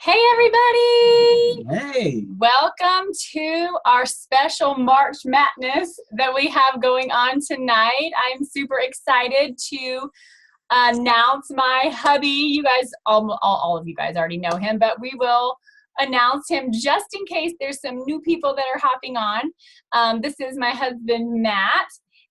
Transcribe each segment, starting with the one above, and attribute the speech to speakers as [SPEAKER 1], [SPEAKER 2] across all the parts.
[SPEAKER 1] Hey everybody!
[SPEAKER 2] Hey.
[SPEAKER 1] Welcome to our special March Madness that we have going on tonight. I'm super excited to announce my hubby. You guys, all of you guys already know him, but we will announce him just in case there's some new people that are hopping on. This is my husband, Matt,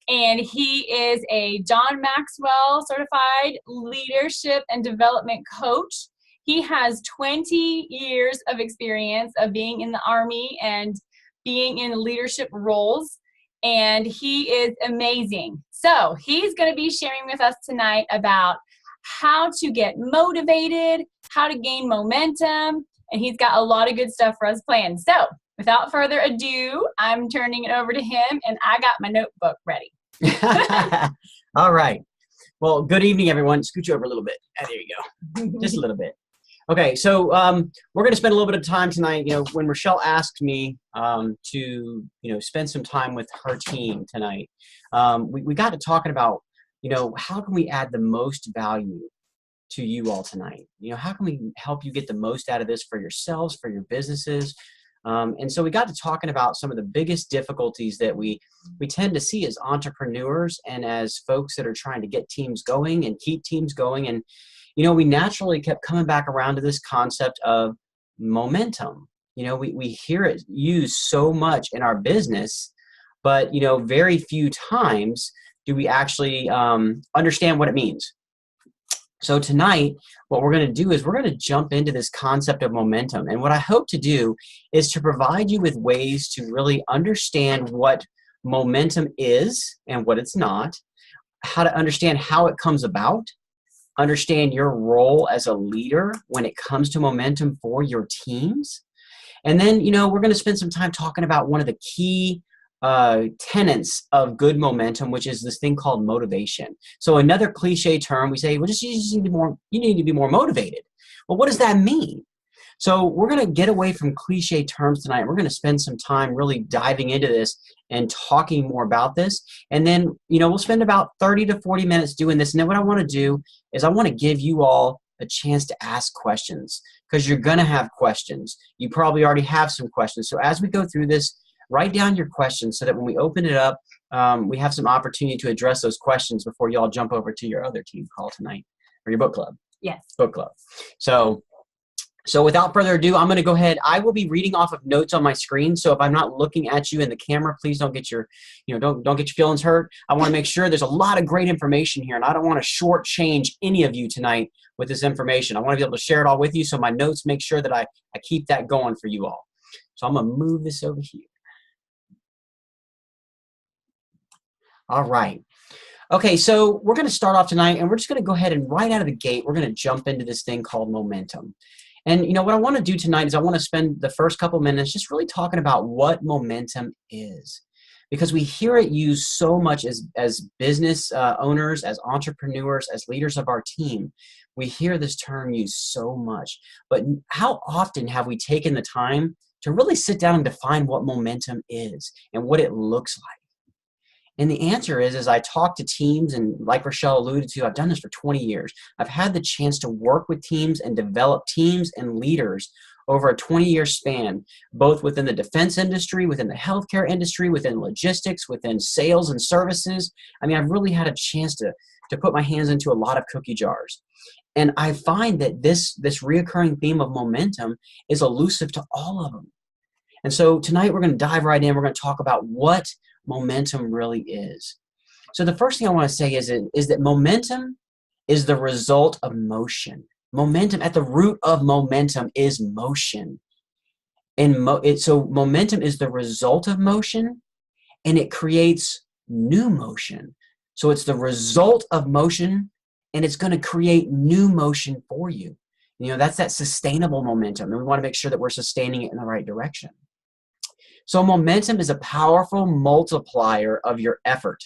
[SPEAKER 1] and he is a John Maxwell certified leadership and development coach. He has 20 years of experience of being in the Army and being in leadership roles, and he is amazing. So he's going to be sharing with us tonight about how to get motivated, how to gain momentum, and he's got a lot of good stuff for us planned. So without further ado, I'm turning it over to him, and I got my notebook ready.
[SPEAKER 2] All right. Well, good evening, everyone. Scoot you over a little bit. There you go. Just a little bit. Okay, so we're going to spend a little bit of time tonight. When Rochelle asked me to, spend some time with her team tonight, we got to talking about, how can we add the most value to you all tonight? How can we help you get the most out of this for yourselves, for your businesses? And so we got to talking about some of the biggest difficulties that we tend to see as entrepreneurs and as folks that are trying to get teams going and keep teams going. And we naturally kept coming back around to this concept of momentum. We hear it used so much in our business, but, very few times do we actually understand what it means. So tonight, what we're going to do is we're going to jump into this concept of momentum. And what I hope to do is to provide you with ways to really understand what momentum is and what it's not, how to understand how it comes about, understand your role as a leader when it comes to momentum for your teams. And then, we're going to spend some time talking about one of the key tenets of good momentum, which is this thing called motivation. So another cliche term, we say, well, you need to be more motivated. Well, what does that mean? So we're going to get away from cliche terms tonight. We're going to spend some time really diving into this and talking more about this. And then, we'll spend about 30 to 40 minutes doing this. And then what I want to do is I want to give you all a chance to ask questions, because you're going to have questions. You probably already have some questions. So as we go through this, write down your questions so that when we open it up, we have some opportunity to address those questions before you all jump over to your other team call tonight, or your book club.
[SPEAKER 1] Yes.
[SPEAKER 2] Book club. So without further ado, I'm going to go ahead. I will be reading off of notes on my screen. So if I'm not looking at you in the camera, please don't get your, don't get your feelings hurt. I want to make sure there's a lot of great information here, and I don't want to shortchange any of you tonight with this information. I want to be able to share it all with you. So my notes make sure that I keep that going for you all. So I'm going to move this over here. All right. Okay, so we're going to start off tonight, and we're just going to go ahead and right out of the gate, we're going to jump into this thing called momentum. And what I want to do tonight is I want to spend the first couple minutes just really talking about what momentum is, because we hear it used so much as business owners, as entrepreneurs, as leaders of our team. We hear this term used so much, but how often have we taken the time to really sit down and define what momentum is and what it looks like? And the answer is, as I talk to teams, and like Rochelle alluded to, I've done this for 20 years. I've had the chance to work with teams and develop teams and leaders over a 20-year span, both within the defense industry, within the healthcare industry, within logistics, within sales and services. I mean, I've really had a chance to put my hands into a lot of cookie jars. And I find that this reoccurring theme of momentum is elusive to all of them. And so tonight we're going to dive right in. We're going to talk about what momentum really is. So the first thing I want to say is that momentum is the result of motion. Momentum, at the root of momentum, is motion. And so momentum is the result of motion, and it creates new motion. So it's the result of motion, and it's going to create new motion for you. That's that sustainable momentum, and we want to make sure that we're sustaining it in the right direction. So momentum is a powerful multiplier of your effort.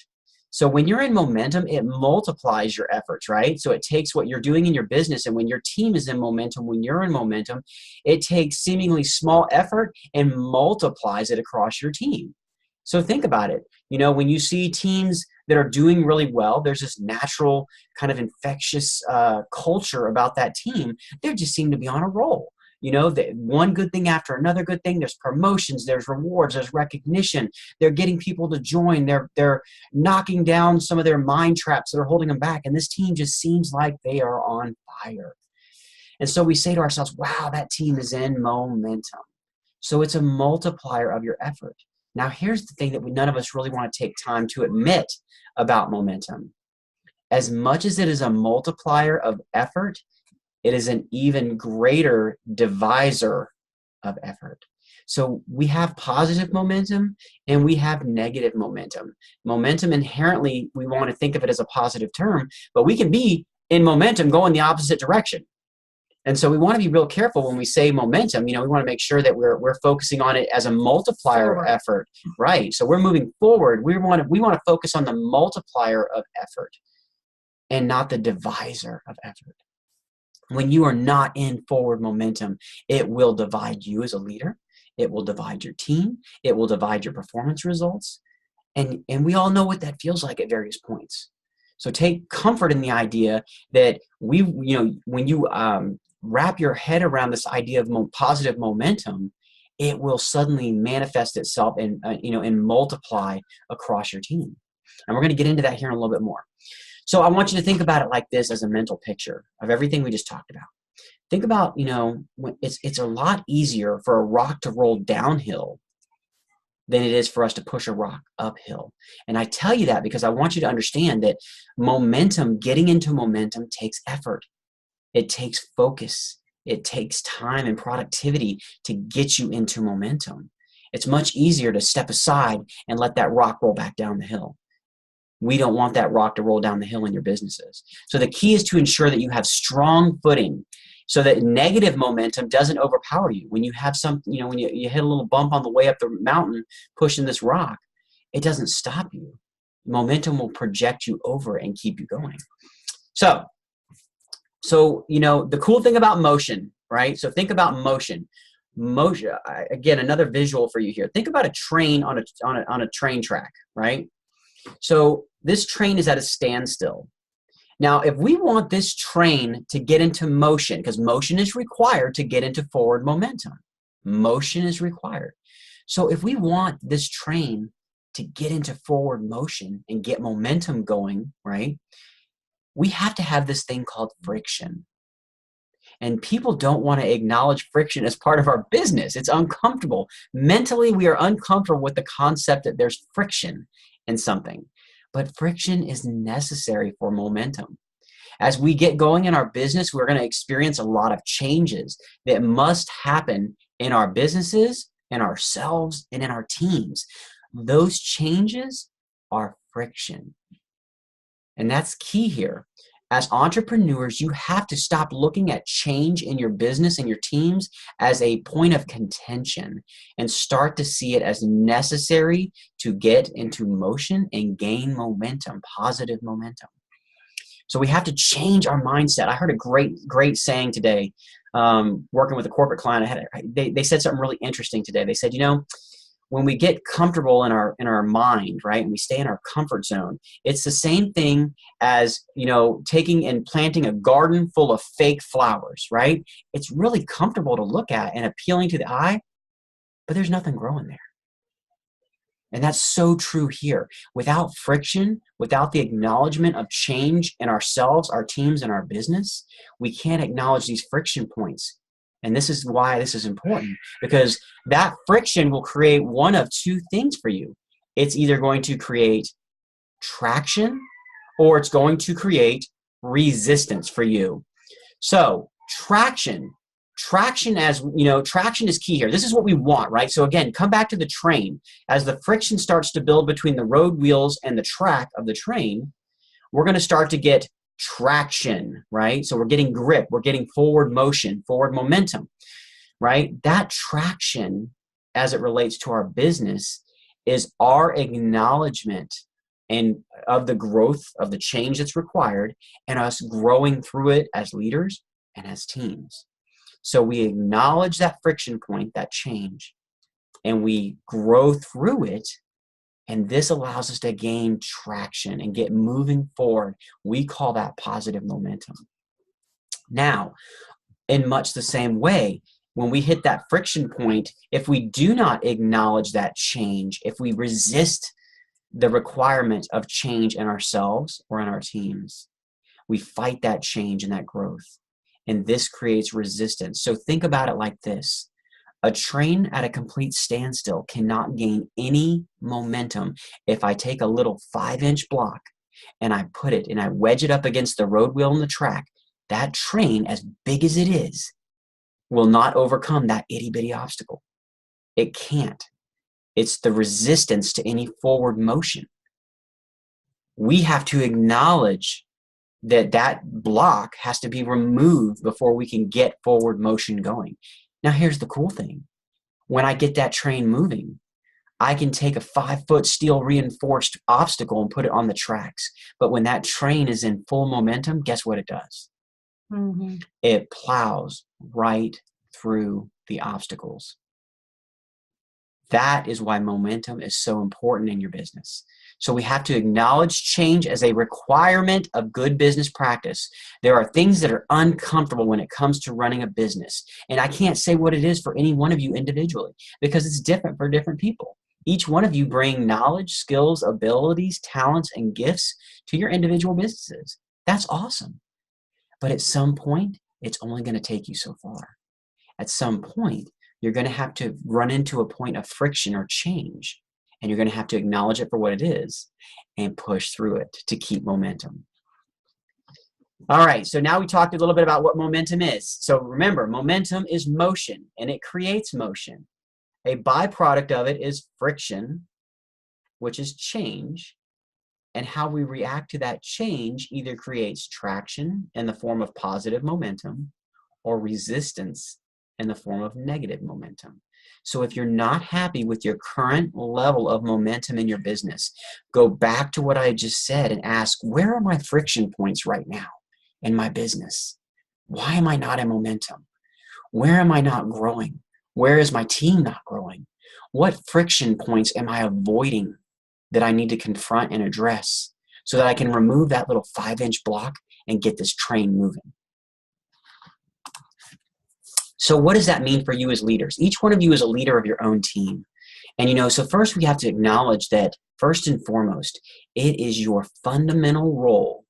[SPEAKER 2] So when you're in momentum, it multiplies your efforts, right? So it takes what you're doing in your business, and when your team is in momentum, when you're in momentum, it takes seemingly small effort and multiplies it across your team. So think about it. When you see teams that are doing really well, there's this natural kind of infectious culture about that team. They just seem to be on a roll. one good thing after another good thing. There's promotions, there's rewards, there's recognition. They're getting people to join. They're knocking down some of their mind traps that are holding them back. And this team just seems like they are on fire. And so we say to ourselves, wow, that team is in momentum. So it's a multiplier of your effort. Now, here's the thing that none of us really want to take time to admit about momentum. As much as it is a multiplier of effort, it is an even greater divisor of effort. So we have positive momentum and we have negative momentum. Momentum inherently, we want to think of it as a positive term, but we can be in momentum going the opposite direction. And so we want to be real careful when we say momentum. We want to make sure that we're focusing on it as a multiplier effort, right? So we're moving forward. We want to focus on the multiplier of effort and not the divisor of effort. When you are not in forward momentum, it will divide you as a leader. It will divide your team. It will divide your performance results. And we all know what that feels like at various points. So take comfort in the idea that when you wrap your head around this idea of positive momentum, it will suddenly manifest itself and multiply across your team. And we're going to get into that here in a little bit more. So I want you to think about it like this as a mental picture of everything we just talked about. Think about, it's a lot easier for a rock to roll downhill than it is for us to push a rock uphill. And I tell you that because I want you to understand that getting into momentum takes effort. It takes focus. It takes time and productivity to get you into momentum. It's much easier to step aside and let that rock roll back down the hill. We don't want that rock to roll down the hill in your businesses. So the key is to ensure that you have strong footing so that negative momentum doesn't overpower you. When you have when you hit a little bump on the way up the mountain pushing this rock, it doesn't stop you. Momentum will project you over and keep you going. So the cool thing about motion, right? So think about motion. Motion, again, another visual for you here. Think about a train on a train track, right? So this train is at a standstill. Now, if we want this train to get into motion, because motion is required to get into forward momentum, motion is required. So if we want this train to get into forward motion and get momentum going, right, we have to have this thing called friction. And people don't want to acknowledge friction as part of our business. It's uncomfortable. Mentally, we are uncomfortable with the concept that there's friction in something. But friction is necessary for momentum. As we get going in our business, we're going to experience a lot of changes that must happen in our businesses, in ourselves, and in our teams. Those changes are friction. And that's key here. As entrepreneurs, you have to stop looking at change in your business and your teams as a point of contention and start to see it as necessary to get into motion and gain momentum, positive momentum. So we have to change our mindset. I heard a great saying today, working with a corporate client. They said something really interesting today. They said, when we get comfortable in our mind, right, and we stay in our comfort zone, it's the same thing as, taking and planting a garden full of fake flowers, right? It's really comfortable to look at and appealing to the eye, but there's nothing growing there. And that's so true here. Without friction, without the acknowledgement of change in ourselves, our teams, and our business, we can't acknowledge these friction points. And this is why this is important, because that friction will create one of two things for you. It's either going to create traction or it's going to create resistance for you. So traction is key here. This is what we want, right? So again, come back to the train. As the friction starts to build between the road wheels and the track of the train, we're going to start to get traction, right? So we're getting grip, we're getting forward motion, forward momentum, right? That traction, as it relates to our business, is our acknowledgement and of the growth of the change that's required and us growing through it as leaders and as teams. So we acknowledge that friction point, that change, and we grow through it. And this allows us to gain traction and get moving forward. We call that positive momentum. Now, in much the same way, when we hit that friction point, if we do not acknowledge that change, if we resist the requirement of change in ourselves or in our teams, we fight that change and that growth. And this creates resistance. So think about it like this. A train at a complete standstill cannot gain any momentum if I take a little 5-inch block and I put it and I wedge it up against the road wheel on the track. That train, as big as it is, will not overcome that itty-bitty obstacle. It can't. It's the resistance to any forward motion. We have to acknowledge that block has to be removed before we can get forward motion going. Now, here's the cool thing. When I get that train moving, I can take a 5-foot steel reinforced obstacle and put it on the tracks. But when that train is in full momentum, guess what it does? Mm-hmm. It plows right through the obstacles. That is why momentum is so important in your business. So we have to acknowledge change as a requirement of good business practice. There are things that are uncomfortable when it comes to running a business. And I can't say what it is for any one of you individually because it's different for different people. Each one of you bring knowledge, skills, abilities, talents, and gifts to your individual businesses. That's awesome. But at some point, it's only going to take you so far. At some point, you're going to have to run into a point of friction or change, and you're going to have to acknowledge it for what it is and push through it to keep momentum. All right, so now we talked a little bit about what momentum is. So remember, momentum is motion, and it creates motion. A byproduct of it is friction, which is change, and how we react to that change either creates traction in the form of positive momentum or resistance in the form of negative momentum. So if you're not happy with your current level of momentum in your business, go back to what I just said and ask, where are my friction points right now in my business? Why am I not in momentum? Where am I not growing? Where is my team not growing? What friction points am I avoiding that I need to confront and address so that I can remove that little 5-inch block and get this train moving? So what does that mean for you as leaders? Each one of you is a leader of your own team. And so first we have to acknowledge that first and foremost, it is your fundamental role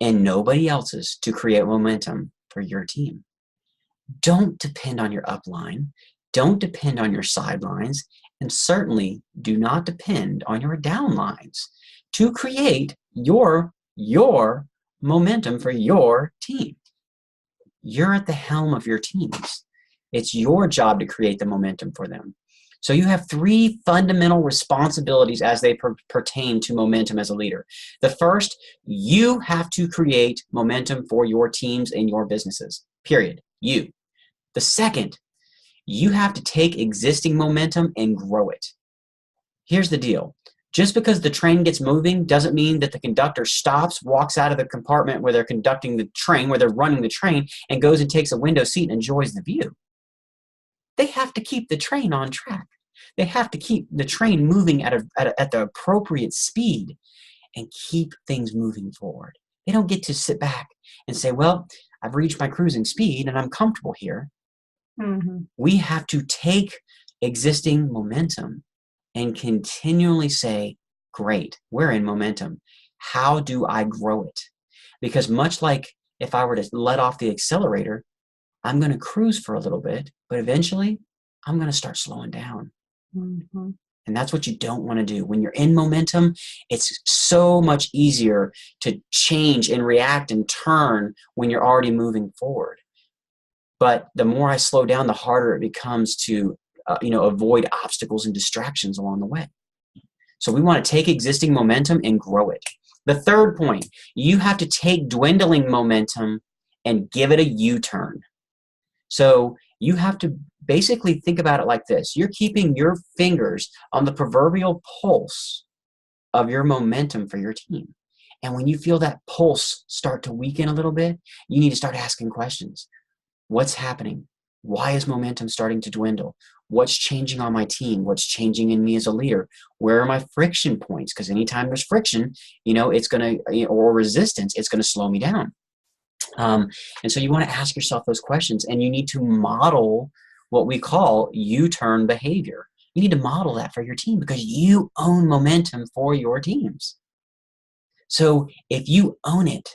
[SPEAKER 2] and nobody else's to create momentum for your team. Don't depend on your upline. Don't depend on your sidelines. And certainly do not depend on your downlines to create your momentum for your team. You're at the helm of your teams. It's your job to create the momentum for them. So you have 3 fundamental responsibilities as they pertain to momentum as a leader. The first, you have to create momentum for your teams and your businesses, period. You. The second, you have to take existing momentum and grow it. Here's the deal. Just because the train gets moving doesn't mean that the conductor stops, walks out of the compartment where they're conducting the train, where they're running the train, and goes and takes a window seat and enjoys the view. They have to keep the train on track. They have to keep the train moving at the appropriate speed and keep things moving forward. They don't get to sit back and say, well, I've reached my cruising speed and I'm comfortable here. Mm-hmm. We have to take existing momentum and continually say, great, we're in momentum. How do I grow it? Because much like if I were to let off the accelerator, I'm going to cruise for a little bit, but eventually I'm going to start slowing down. Mm-hmm. And that's what you don't want to do. When you're in momentum, it's so much easier to change and react and turn when you're already moving forward. But the more I slow down, the harder it becomes to avoid obstacles and distractions along the way. So we want to take existing momentum and grow it. The third point, you have to take dwindling momentum and give it a U-turn. So you have to basically think about it like this. You're keeping your fingers on the proverbial pulse of your momentum for your team. And when you feel that pulse start to weaken a little bit, you need to start asking questions. What's happening? Why is momentum starting to dwindle? What's changing on my team? What's changing in me as a leader? Where are my friction points? Because anytime there's friction, it's going to, or resistance, it's going to slow me down. And so you want to ask yourself those questions, and you need to model what we call U-turn behavior. You need to model that for your team because you own momentum for your teams. So if you own it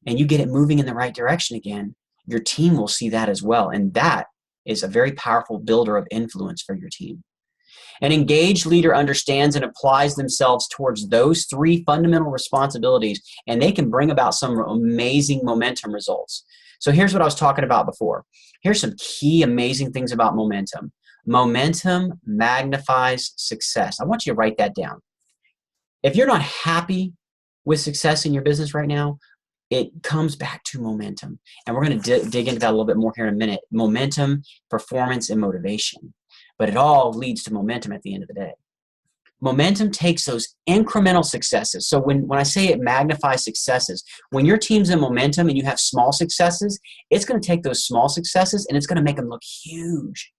[SPEAKER 2] and you get it moving in the right direction again, your team will see that as well. And that is a very powerful builder of influence for your team. An engaged leader understands and applies themselves towards those three fundamental responsibilities, and they can bring about some amazing momentum results. So here's what I was talking about before. Here's some key amazing things about momentum. Momentum magnifies success. I want you to write that down. If you're not happy with success in your business right now, it comes back to momentum. And we're going to dig into that a little bit more here in a minute. Momentum, performance, and motivation. But it all leads to momentum at the end of the day. Momentum takes those incremental successes. So when I say it magnifies successes, when your team's in momentum and you have small successes, it's going to take those small successes and it's going to make them look huge.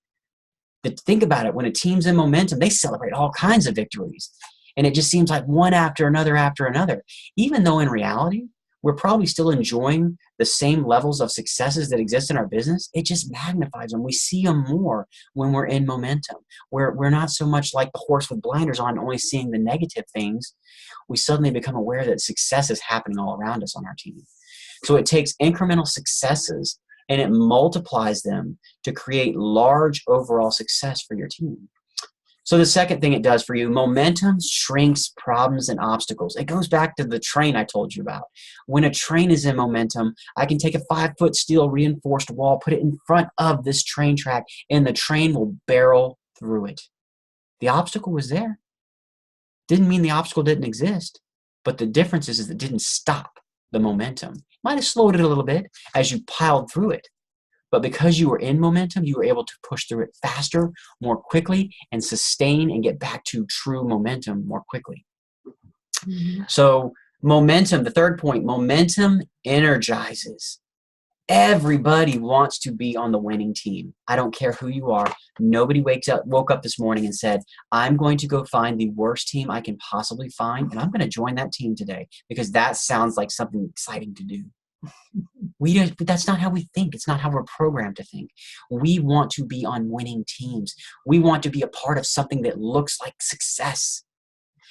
[SPEAKER 2] Think about it. When a team's in momentum, they celebrate all kinds of victories. And it just seems like one after another, even though in reality, we're probably still enjoying the same levels of successes that exist in our business. It just magnifies them. We see them more when we're in momentum. We're not so much like the horse with blinders on, only seeing the negative things. We suddenly become aware that success is happening all around us on our team. So it takes incremental successes and it multiplies them to create large overall success for your team. So the second thing it does for you, momentum shrinks problems and obstacles. It goes back to the train I told you about. When a train is in momentum, I can take a 5-foot steel reinforced wall, put it in front of this train track, and the train will barrel through it. The obstacle was there. Didn't mean the obstacle didn't exist, but the difference is it didn't stop the momentum. Might have slowed it a little bit as you piled through it. But because you were in momentum, you were able to push through it faster, more quickly, and sustain and get back to true momentum more quickly. Mm-hmm. So momentum, the third point, momentum energizes. Everybody wants to be on the winning team. I don't care who you are. Nobody woke up this morning and said, I'm going to go find the worst team I can possibly find, and I'm going to join that team today because that sounds like something exciting to do. That's not how we think. It's not how we're programmed to think. We want to be on winning teams. We want to be a part of something that looks like success.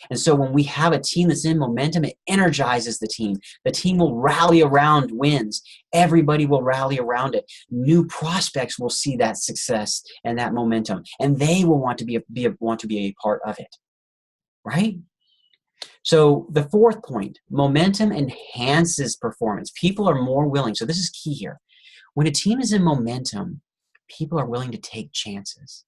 [SPEAKER 2] And so when we have a team that's in momentum, it energizes the team. The team will rally around wins. Everybody will rally around it. New prospects will see that success and that momentum, and they will want to be a part of it. Right? So the fourth point, momentum enhances performance. People are more willing. So this is key here. When a team is in momentum, people are willing to take chances.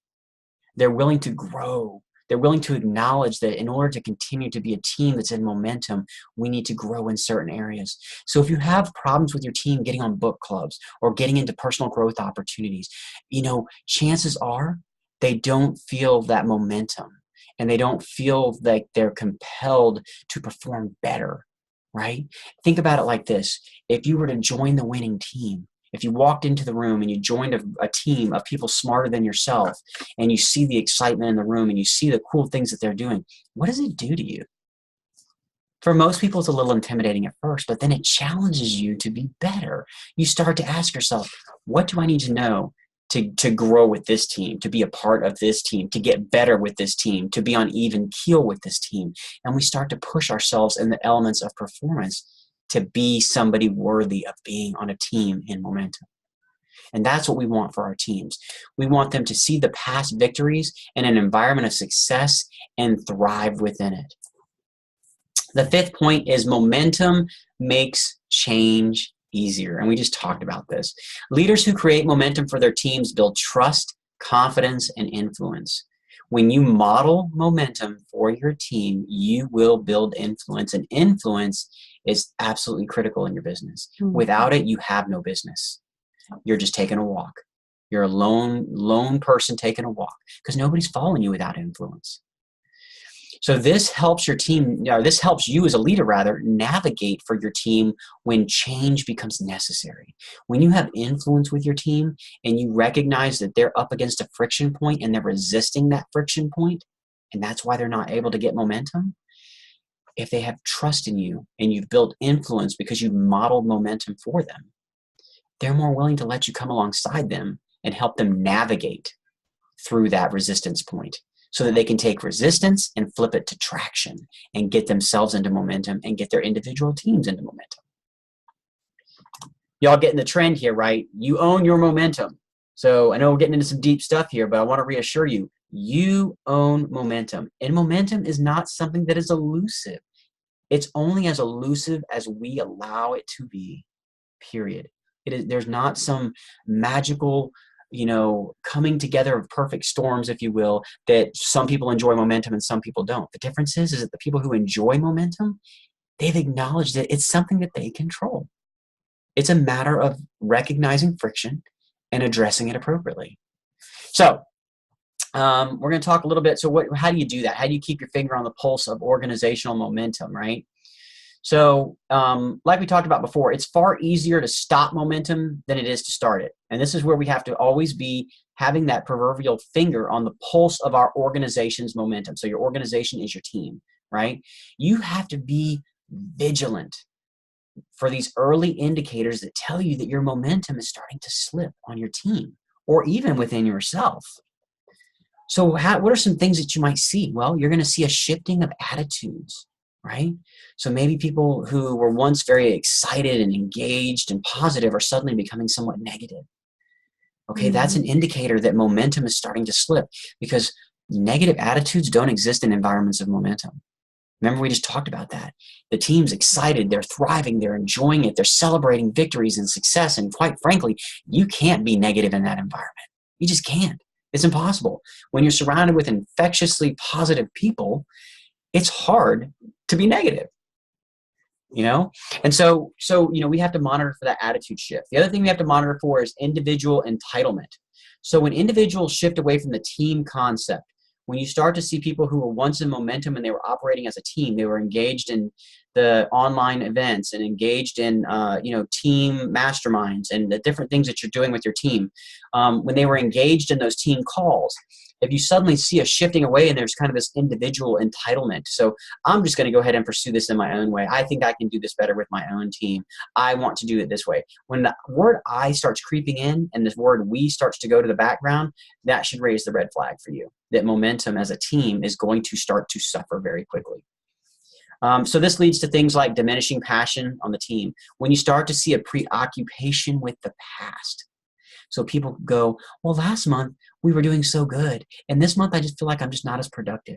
[SPEAKER 2] They're willing to grow. They're willing to acknowledge that in order to continue to be a team that's in momentum, we need to grow in certain areas. So if you have problems with your team getting on book clubs or getting into personal growth opportunities, chances are they don't feel that momentum. And they don't feel like they're compelled to perform better, right? Think about it like this. If you were to join the winning team, if you walked into the room and you joined a team of people smarter than yourself, and you see the excitement in the room and you see the cool things that they're doing, what does it do to you? For most people, it's a little intimidating at first, but then it challenges you to be better. You start to ask yourself, what do I need to know to grow with this team, to be a part of this team, to get better with this team, to be on even keel with this team? And we start to push ourselves in the elements of performance to be somebody worthy of being on a team in momentum. And that's what we want for our teams. We want them to see the past victories in an environment of success and thrive within it. The fifth point is momentum makes change easier. And we just talked about this. Leaders who create momentum for their teams build trust, confidence, and influence. When you model momentum for your team, you will build influence. And influence is absolutely critical in your business. Mm-hmm. Without it, you have no business. You're just taking a walk. You're a lone person taking a walk because nobody's following you without influence. So this helps your team, or this helps you as a leader rather, navigate for your team when change becomes necessary. When you have influence with your team and you recognize that they're up against a friction point and they're resisting that friction point, and that's why they're not able to get momentum. If they have trust in you and you've built influence because you've modeled momentum for them, they're more willing to let you come alongside them and help them navigate through that resistance point so that they can take resistance and flip it to traction and get themselves into momentum and get their individual teams into momentum. Y'all getting the trend here, right? You own your momentum. So I know we're getting into some deep stuff here, but I want to reassure you, you own momentum. And momentum is not something that is elusive. It's only as elusive as we allow it to be, period. There's not some magical, coming together of perfect storms, if you will, that some people enjoy momentum and some people don't. The difference is that the people who enjoy momentum, they've acknowledged that it's something that they control. It's a matter of recognizing friction and addressing it appropriately. So we're going to talk a little bit. So how do you do that? How do you keep your finger on the pulse of organizational momentum, right? So like we talked about before, it's far easier to stop momentum than it is to start it. And this is where we have to always be having that proverbial finger on the pulse of our organization's momentum. So your organization is your team, right? You have to be vigilant for these early indicators that tell you that your momentum is starting to slip on your team or even within yourself. So what are some things that you might see? Well, you're going to see a shifting of attitudes, right? So maybe people who were once very excited and engaged and positive are suddenly becoming somewhat negative. Okay, that's an indicator that momentum is starting to slip because negative attitudes don't exist in environments of momentum. Remember, we just talked about that. The team's excited, they're thriving, they're enjoying it, they're celebrating victories and success. And quite frankly, you can't be negative in that environment. You just can't. It's impossible. When you're surrounded with infectiously positive people, it's hard to be negative. And so we have to monitor for that attitude shift. The other thing we have to monitor for is individual entitlement. So when individuals shift away from the team concept, when you start to see people who were once in momentum and they were operating as a team, they were engaged in the online events and engaged in, team masterminds and the different things that you're doing with your team. When they were engaged in those team calls, if you suddenly see a shifting away and there's kind of this individual entitlement. So I'm just going to go ahead and pursue this in my own way. I think I can do this better with my own team. I want to do it this way. When the word I starts creeping in and this word we starts to go to the background, that should raise the red flag for you, that momentum as a team is going to start to suffer very quickly. So this leads to things like diminishing passion on the team. When you start to see a preoccupation with the past. So people go, well, last month we were doing so good. And this month I just feel like I'm just not as productive.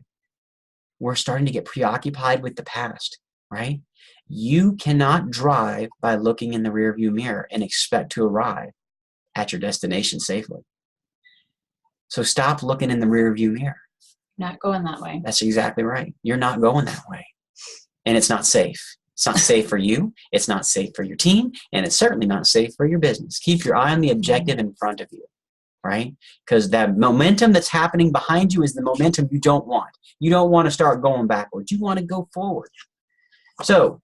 [SPEAKER 2] We're starting to get preoccupied with the past, right? You cannot drive by looking in the rearview mirror and expect to arrive at your destination safely. So stop looking in the rearview mirror.
[SPEAKER 1] Not going that way.
[SPEAKER 2] That's exactly right. You're not going that way. And it's not safe. It's not safe for you. It's not safe for your team. And it's certainly not safe for your business. Keep your eye on the objective in front of you, right? Because that momentum that's happening behind you is the momentum you don't want. You don't want to start going backwards. You want to go forward. So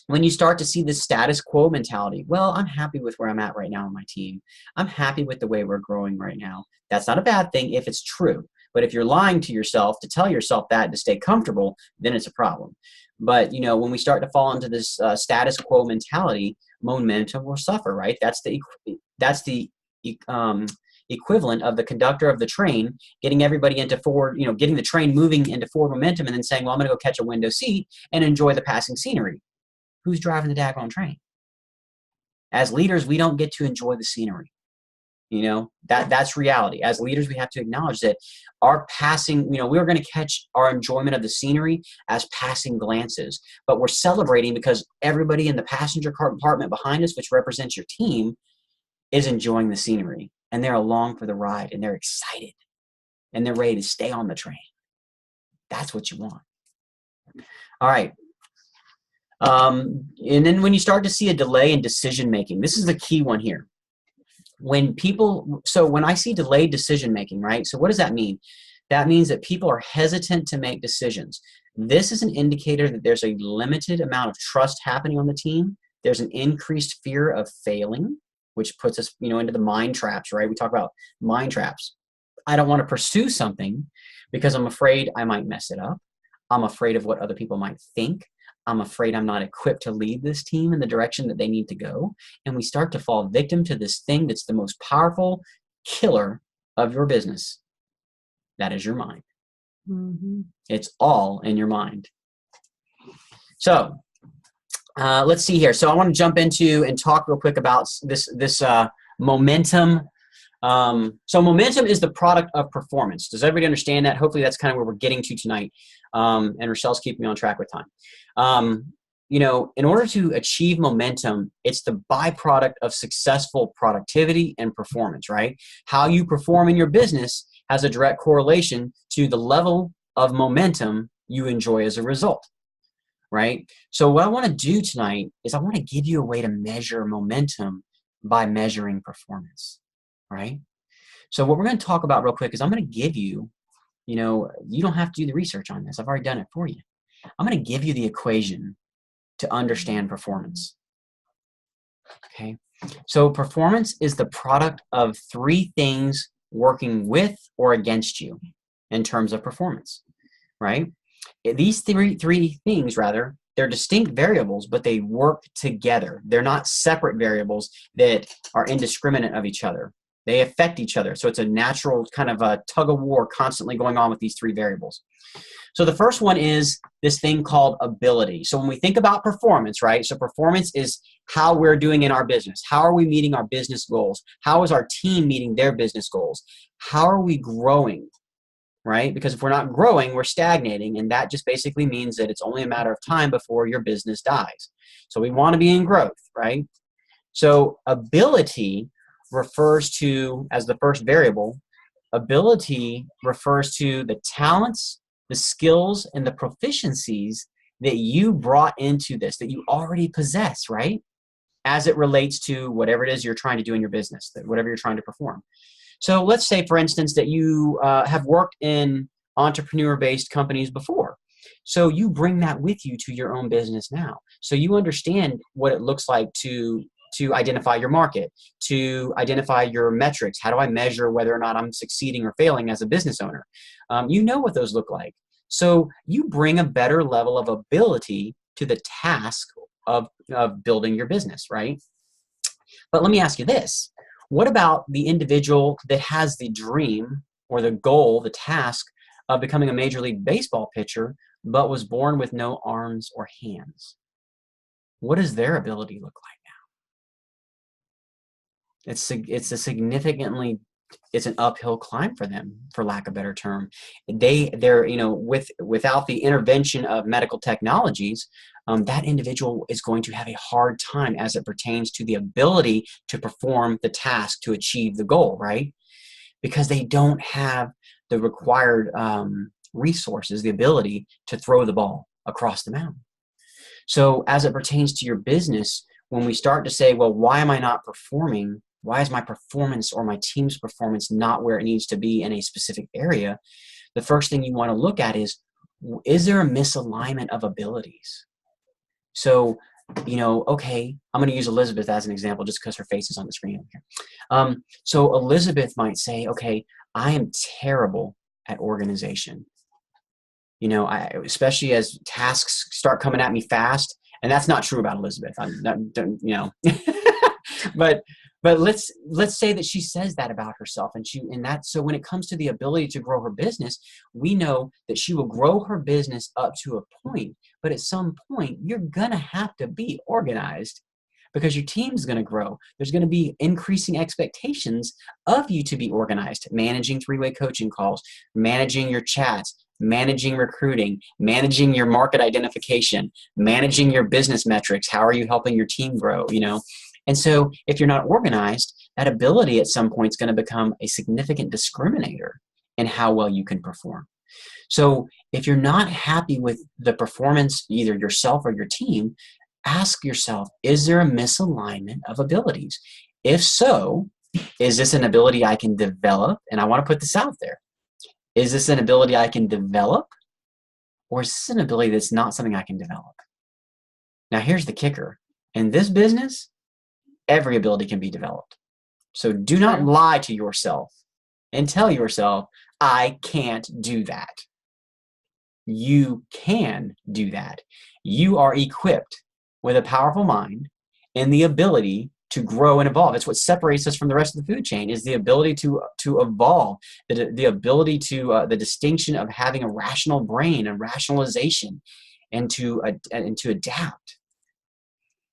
[SPEAKER 2] when you start to see this status quo mentality, well, I'm happy with where I'm at right now on my team. I'm happy with the way we're growing right now. That's not a bad thing if it's true. But if you're lying to yourself to tell yourself that to stay comfortable, then it's a problem. But, when we start to fall into this status quo mentality, momentum will suffer, right? That's the equivalent of the conductor of the train getting everybody into forward, getting the train moving into forward momentum and then saying, well, I'm going to go catch a window seat and enjoy the passing scenery. Who's driving the daggone train? As leaders, we don't get to enjoy the scenery. That's reality. As leaders, we have to acknowledge that our passing, we're going to catch our enjoyment of the scenery as passing glances, but we're celebrating because everybody in the passenger car compartment behind us, which represents your team, is enjoying the scenery and they're along for the ride and they're excited and they're ready to stay on the train. That's what you want. All right. And then when you start to see a delay in decision making, this is the key one here. When I see delayed decision making, right? So what does that mean? That means that people are hesitant to make decisions. This is an indicator that there's a limited amount of trust happening on the team. There's an increased fear of failing, which puts us, into the mind traps, right? We talk about mind traps. I don't want to pursue something because I'm afraid I might mess it up. I'm afraid of what other people might think. I'm afraid I'm not equipped to lead this team in the direction that they need to go. And we start to fall victim to this thing that's the most powerful killer of your business, That is your mind.
[SPEAKER 1] Mm-hmm.
[SPEAKER 2] It's all in your mind. So let's see here. So I want to jump into and talk real quick about this momentum. So momentum is the product of performance. Does everybody understand that? Hopefully that's kind of where we're getting to tonight. And Rochelle's keeping me on track with time. You know, in order to achieve momentum, it's the byproduct of successful productivity and performance, right? How you perform in your business has a direct correlation to the level of momentum you enjoy as a result, right? So what I want to do tonight is I want to give you a way to measure momentum by measuring performance, right? So what we're going to talk about real quick is I'm going to give you, you know, you don't have to do the research on this. I've already done it for you. I'm going to give you the equation to understand performance. Okay. So performance is the product of three things working with or against you in terms of performance, right? These three things, rather, they're distinct variables, but they work together. They're not separate variables that are indiscriminate of each other. They affect each other. So it's a natural kind of a tug of war constantly going on with these three variables. So the first one is this thing called ability. So when we think about performance, right? So performance is how we're doing in our business. How are we meeting our business goals? How is our team meeting their business goals? How are we growing, right? Because if we're not growing, we're stagnating. And that just basically means that it's only a matter of time before your business dies. So we want to be in growth, right? So ability refers to, as the first variable, ability refers to the talents, the skills, and the proficiencies that you brought into this, that you already possess, right? As it relates to whatever it is you're trying to do in your business, whatever you're trying to perform. So let's say, for instance, that you have worked in entrepreneur-based companies before. So you bring that with you to your own business now. So you understand what it looks like to identify your market, to identify your metrics. How do I measure whether or not I'm succeeding or failing as a business owner? You know what those look like. So you bring a better level of ability to the task of building your business, right? But let me ask you this. What about the individual that has the dream or the goal, the task of becoming a Major League Baseball pitcher, but was born with no arms or hands? What does their ability look like now? It's an uphill climb for them, for lack of a better term. They're you know, without the intervention of medical technologies, that individual is going to have a hard time as it pertains to the ability to perform the task to achieve the goal, right? Because they don't have the required resources, the ability to throw the ball across the mound. So as it pertains to your business, when we start to say, well, why am I not performing? Why is my performance or my team's performance not where it needs to be in a specific area? The first thing you want to look at is there a misalignment of abilities? So, you know, okay, I'm going to use Elizabeth as an example just because her face is on the screen over here. So Elizabeth might say, okay, I am terrible at organization. You know, especially as tasks start coming at me fast, and that's not true about Elizabeth. I'm not, you know, but let's say that she says that about herself, so when it comes to the ability to grow her business, we know that she will grow her business up to a point, but at some point you're gonna have to be organized because your team's going to grow. There's going to be increasing expectations of you to be organized, managing three-way coaching calls, managing your chats, managing recruiting, managing your market identification, managing your business metrics. How are you helping your team grow, you know? And so if you're not organized, that ability at some point is going to become a significant discriminator in how well you can perform. So if you're not happy with the performance, either yourself or your team, ask yourself, is there a misalignment of abilities? If so, is this an ability I can develop? And I want to put this out there. Is this an ability I can develop? Or is this an ability that's not something I can develop? Now, here's the kicker. In this business, every ability can be developed. So do not lie to yourself and tell yourself, I can't do that. You can do that. You are equipped with a powerful mind and the ability to grow and evolve. It's what separates us from the rest of the food chain, is the ability to evolve, the ability to, the distinction of having a rational brain and rationalization and to adapt.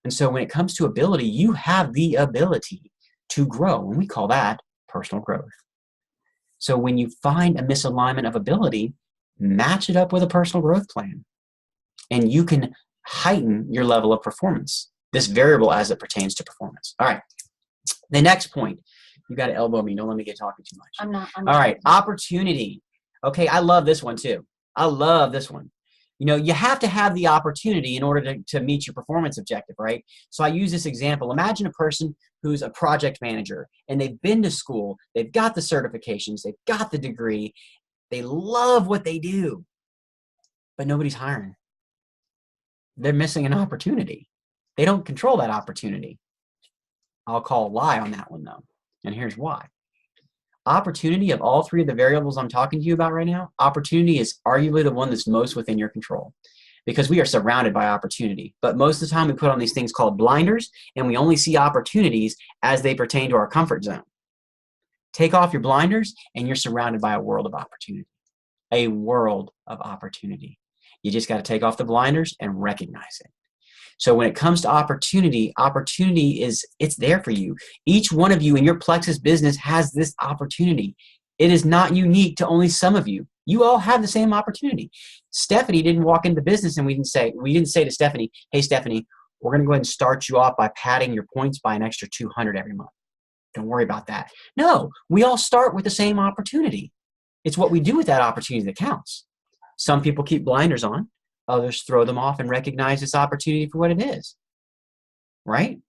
[SPEAKER 2] And so when it comes to ability, you have the ability to grow, and we call that personal growth. So when you find a misalignment of ability, match it up with a personal growth plan, and you can heighten your level of performance, this variable as it pertains to performance. All right. The next point, you got to elbow me. Don't let me get talking too much.
[SPEAKER 1] I'm not.
[SPEAKER 2] All right. Opportunity. Okay. I love this one too. I love this one. You know, you have to have the opportunity in order to meet your performance objective, right? So I use this example. Imagine a person who's a project manager and they've been to school, they've got the certifications, they've got the degree, they love what they do, but nobody's hiring. They're missing an opportunity. They don't control that opportunity. I'll call a lie on that one though, and here's why. Opportunity, of all three of the variables I'm talking to you about right now, opportunity is arguably the one that's most within your control, because we are surrounded by opportunity. But most of the time we put on these things called blinders, and we only see opportunities as they pertain to our comfort zone. Take off your blinders and you're surrounded by a world of opportunity. A world of opportunity. You just got to take off the blinders and recognize it. So when it comes to opportunity, it's there for you. Each one of you in your Plexus business has this opportunity. It is not unique to only some of you. You all have the same opportunity. Stephanie didn't walk into business and we didn't say to Stephanie, hey Stephanie, we're going to go ahead and start you off by padding your points by an extra 200 every month. Don't worry about that. No, we all start with the same opportunity. It's what we do with that opportunity that counts. Some people keep blinders on. Others throw them off and recognize this opportunity for what it is, right?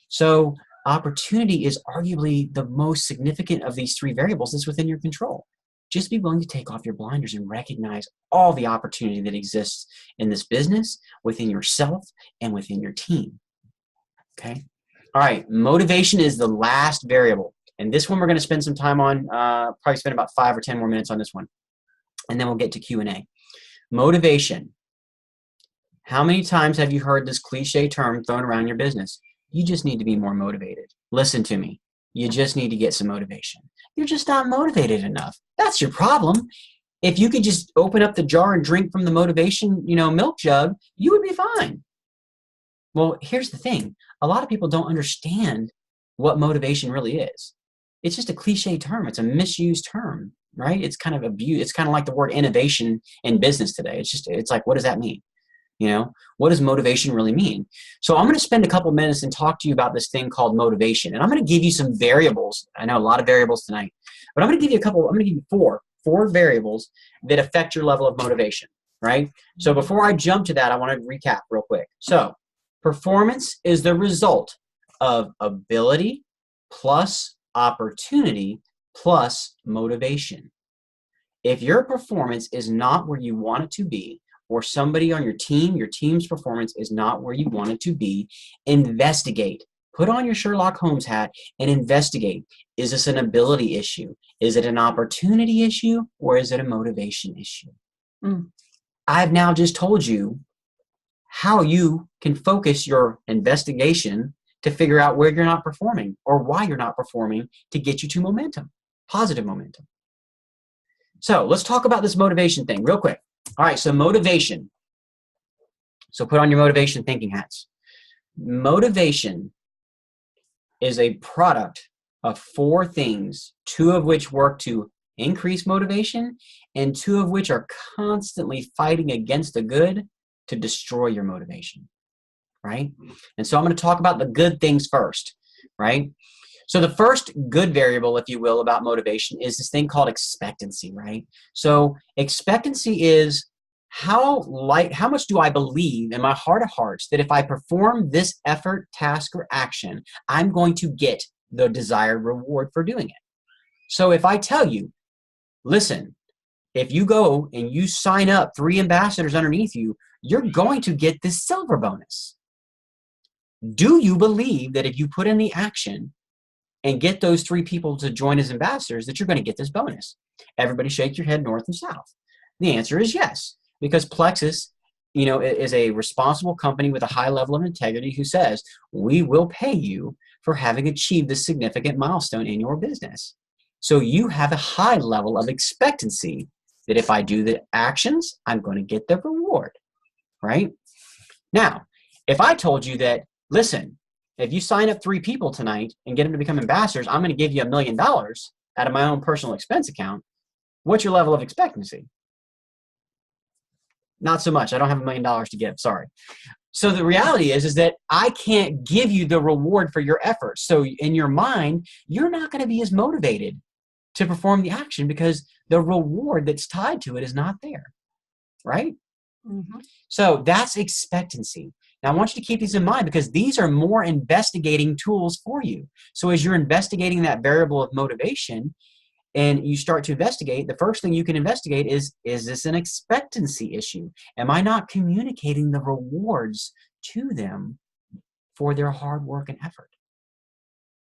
[SPEAKER 2] So opportunity is arguably the most significant of these three variables that's within your control. Just be willing to take off your blinders and recognize all the opportunity that exists in this business, within yourself, and within your team, okay? All right, motivation is the last variable. And this one we're going to spend some time on, probably spend about 5 or 10 more minutes on this one. And then we'll get to Q&A. Motivation. How many times have you heard this cliche term thrown around your business? You just need to be more motivated. Listen to me. You just need to get some motivation. You're just not motivated enough. That's your problem. If you could just open up the jar and drink from the motivation, milk jug, you would be fine. Well, here's the thing. A lot of people don't understand what motivation really is. It's just a cliche term. It's a misused term, right? It's kind of abused. It's kind of like the word innovation in business today. It's like, what does that mean? What does motivation really mean? So I'm going to spend a couple minutes and talk to you about this thing called motivation. And I'm going to give you some variables. I know a lot of variables tonight, but I'm going to give you four variables that affect your level of motivation, right? So before I jump to that, I want to recap real quick. So performance is the result of ability plus opportunity plus motivation. If your performance is not where you want it to be, or somebody on your team's performance is not where you want it to be, investigate. Put on your Sherlock Holmes hat and investigate. Is this an ability issue? Is it an opportunity issue? Or is it a motivation issue? I've now just told you how you can focus your investigation to figure out where you're not performing or why you're not performing to get you to momentum, positive momentum. So let's talk about this motivation thing real quick. All right, so motivation. So put on your motivation thinking hats. Motivation is a product of 4 things, 2 of which work to increase motivation and 2 of which are constantly fighting against the good to destroy your motivation, right? And so I'm going to talk about the good things first, right? So the first good variable, if you will, about motivation is this thing called expectancy, right? So expectancy is how much do I believe in my heart of hearts that if I perform this effort, task, or action, I'm going to get the desired reward for doing it. So if I tell you, listen, if you go and you sign up 3 ambassadors underneath you, you're going to get this silver bonus. Do you believe that if you put in the action and get those 3 people to join as ambassadors, that you're going to get this bonus? Everybody shake your head north and south. The answer is yes, because Plexus, is a responsible company with a high level of integrity who says, we will pay you for having achieved this significant milestone in your business. So you have a high level of expectancy that if I do the actions, I'm going to get the reward, right? Now, if I told you that, listen, if you sign up 3 people tonight and get them to become ambassadors, I'm going to give you $1 million out of my own personal expense account, what's your level of expectancy? Not so much. I don't have $1 million to give. Sorry. So the reality is that I can't give you the reward for your efforts. So in your mind, you're not going to be as motivated to perform the action because the reward that's tied to it is not there, right? Mm-hmm. So that's expectancy. Now I want you to keep these in mind because these are more investigating tools for you. So as you're investigating that variable of motivation and you start to investigate, the first thing you can investigate is this an expectancy issue? Am I not communicating the rewards to them for their hard work and effort?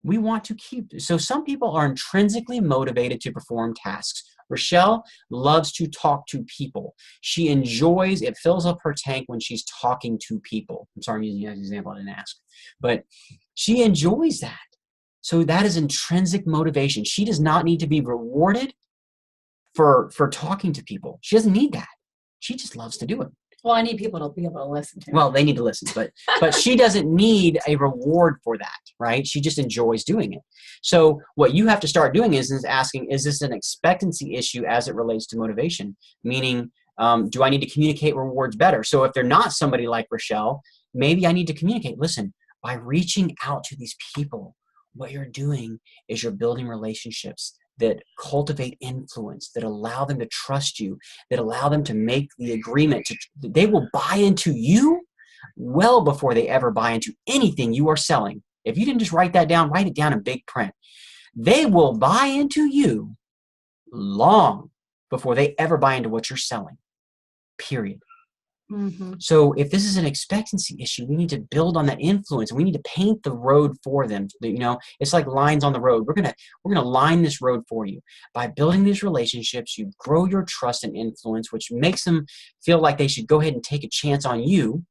[SPEAKER 2] We want to keep, so some people are intrinsically motivated to perform tasks. Rochelle loves to talk to people. She enjoys, it fills up her tank when she's talking to people. I'm sorry, I'm using you as an example, I didn't ask. But she enjoys that. So that is intrinsic motivation. She does not need to be rewarded for talking to people. She doesn't need that. She just loves to do it.
[SPEAKER 1] Well, I need people to be able to listen to.
[SPEAKER 2] Well, they need to listen, but she doesn't need a reward for that, right? She just enjoys doing it. So what you have to start doing is asking, is this an expectancy issue as it relates to motivation? Meaning, do I need to communicate rewards better? So if they're not somebody like Rochelle, maybe I need to communicate, listen, by reaching out to these people, what you're doing is you're building relationships that cultivate influence, that allow them to trust you, that allow them to make the agreement. They will buy into you well before they ever buy into anything you are selling. If you didn't just write that down, write it down in big print. They will buy into you long before they ever buy into what you're selling, period. Mm-hmm. So if this is an expectancy issue, we need to build on that influence and we need to paint the road for them. You know, it's like lines on the road. We're gonna line this road for you. By building these relationships, you grow your trust and influence, which makes them feel like they should go ahead and take a chance on you.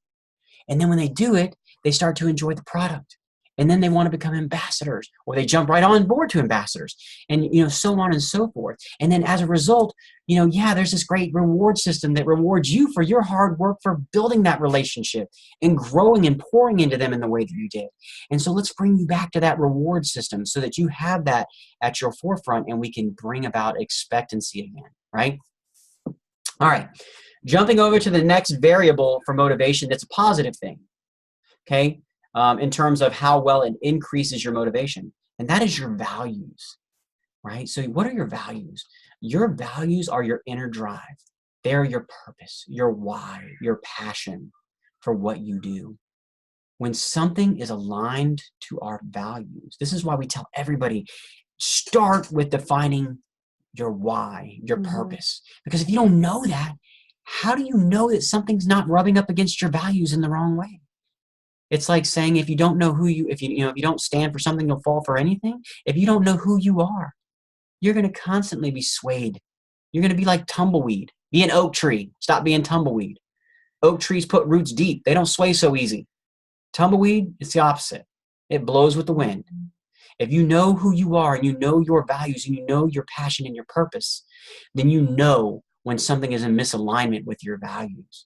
[SPEAKER 2] And then when they do it, they start to enjoy the product. And then they want to become ambassadors, or they jump right on board to ambassadors, and so on and so forth. And then as a result, there's this great reward system that rewards you for your hard work for building that relationship and growing and pouring into them in the way that you did. And so let's bring you back to that reward system so that you have that at your forefront and we can bring about expectancy again, right? All right, jumping over to the next variable for motivation that's a positive thing, okay? In terms of how well it increases your motivation. And that is your values, right? So what are your values? Your values are your inner drive. They're your purpose, your why, your passion for what you do. When something is aligned to our values, this is why we tell everybody, start with defining your why, your purpose. Because if you don't know that, how do you know that something's not rubbing up against your values in the wrong way? It's like saying if you don't know if you don't stand for something, you'll fall for anything. If you don't know who you are, you're going to constantly be swayed. You're going to be like tumbleweed. Be an oak tree. Stop being tumbleweed. Oak trees put roots deep. They don't sway so easy. Tumbleweed, it's the opposite. It blows with the wind. If you know who you are and you know your values and you know your passion and your purpose, then you know when something is in misalignment with your values.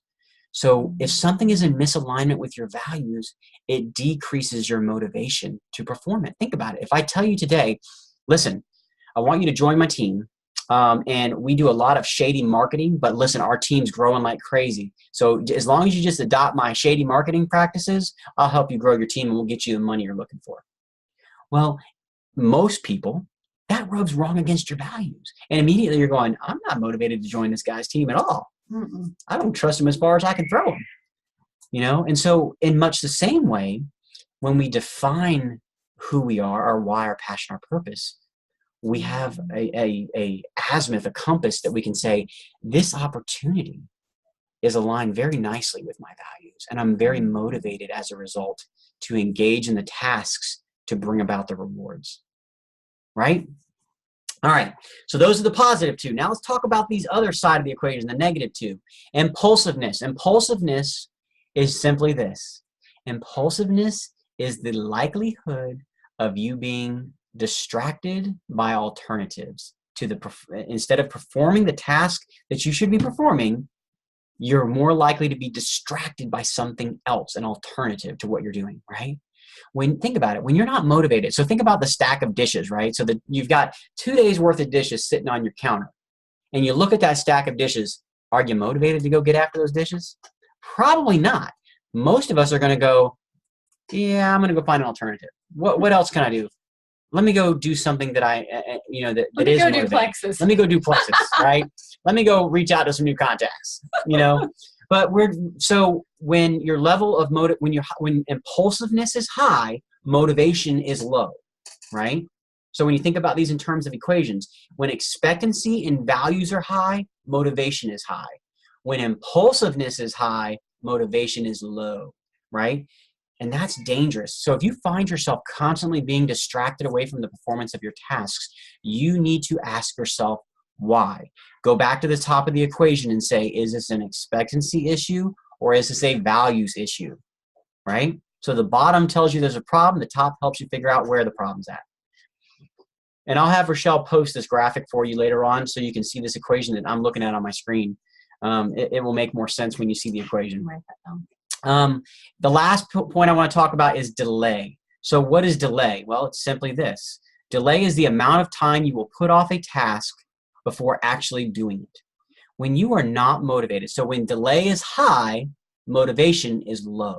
[SPEAKER 2] So if something is in misalignment with your values, it decreases your motivation to perform it. Think about it. If I tell you today, listen, I want you to join my team, and we do a lot of shady marketing, but listen, our team's growing like crazy. So as long as you just adopt my shady marketing practices, I'll help you grow your team and we'll get you the money you're looking for. Well, most people, that rubs wrong against your values. And immediately you're going, I'm not motivated to join this guy's team at all. I don't trust him as far as I can throw him, And so in much the same way, when we define who we are, our why, our passion, our purpose, we have a azimuth, a compass that we can say, this opportunity is aligned very nicely with my values. And I'm very motivated as a result to engage in the tasks to bring about the rewards, right? All right, so those are the positive two. Now let's talk about these other side of the equation, the negative two. Impulsiveness. Impulsiveness is simply this. Impulsiveness is the likelihood of you being distracted by alternatives to instead of performing the task that you should be performing, you're more likely to be distracted by something else, an alternative to what you're doing, right? Think about it, when you're not motivated, so think about the stack of dishes, right? So that you've got 2 days worth of dishes sitting on your counter, and you look at that stack of dishes. Are you motivated to go get after those dishes? Probably not. Most of us are going to go, yeah, I'm going to go find an alternative. What else can I do? Let me go do something that that is motivating.
[SPEAKER 1] Let me go do Plexus.
[SPEAKER 2] Let me go do Plexus, right? Let me go reach out to some new contacts, But so when your level of when impulsiveness is high, motivation is low, right? So when you think about these in terms of equations, when expectancy and values are high, motivation is high. When impulsiveness is high, motivation is low, right? And that's dangerous. So if you find yourself constantly being distracted away from the performance of your tasks, you need to ask yourself why. Go back to the top of the equation and say, is this an expectancy issue or is this a values issue, right? So the bottom tells you there's a problem. The top helps you figure out where the problem's at. And I'll have Rochelle post this graphic for you later on so you can see this equation that I'm looking at on my screen. It will make more sense when you see the equation.
[SPEAKER 1] Write that down.
[SPEAKER 2] The last point I want to talk about is delay. So what is delay? Well, it's simply this. Delay is the amount of time you will put off a task before actually doing it. When you are not motivated, so when delay is high, motivation is low.